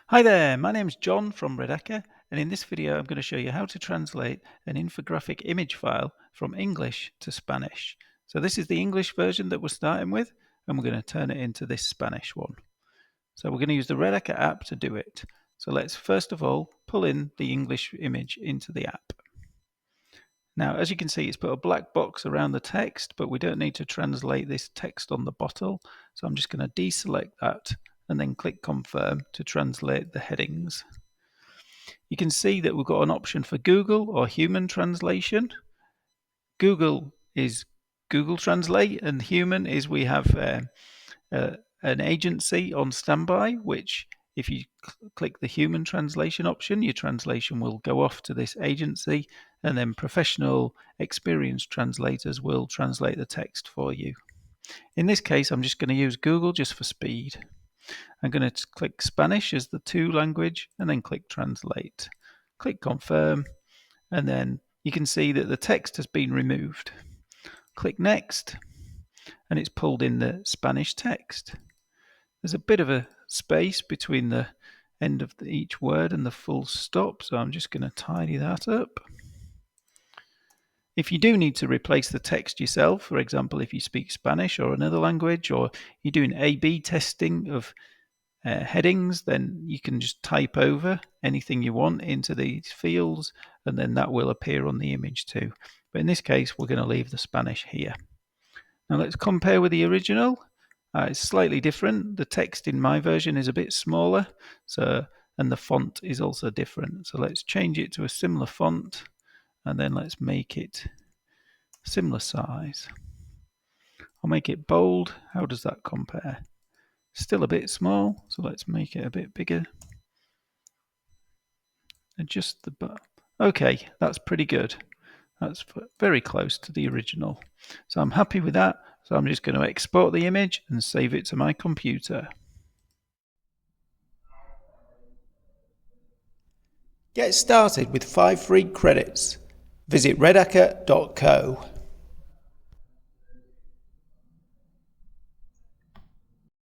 Hi there, my name's John from Redacre, and in this video I'm going to show you how to translate an infographic image file from English to Spanish. So this is the English version that we're starting with, and we're going to turn it into this Spanish one. So we're going to use the Redacre app to do it. So let's first of all pull in the English image into the app. Now, as you can see, it's put a black box around the text, but we don't need to translate this text on the bottle. So I'm just going to deselect that and then click confirm to translate the headings. You can see that we've got an option for Google or human translation. Google is Google Translate, and human is we have an agency on standby, which if you click the human translation option, your translation will go off to this agency, and then professional experienced translators will translate the text for you. In this case, I'm just going to use Google just for speed. I'm going to click Spanish as the to language and then click translate. Click confirm, and then you can see that the text has been removed. Click next, and it's pulled in the Spanish text. There's a bit of a space between the end of each word and the full stop, so I'm just going to tidy that up. If you do need to replace the text yourself, for example, if you speak Spanish or another language, or you're doing A/B testing of headings, then you can just type over anything you want into these fields, and then that will appear on the image too. But in this case, we're going to leave the Spanish here. Now let's compare with the original. It's slightly different. The text in my version is a bit smaller, and the font is also different. So let's change it to a similar font, and then let's make it similar size. I'll make it bold. How does that compare? Still a bit small, so let's make it a bit bigger. Adjust the button. Okay, that's pretty good. That's very close to the original. So I'm happy with that. So I'm just going to export the image and save it to my computer. Get started with 5 free credits. Visit redacre.co.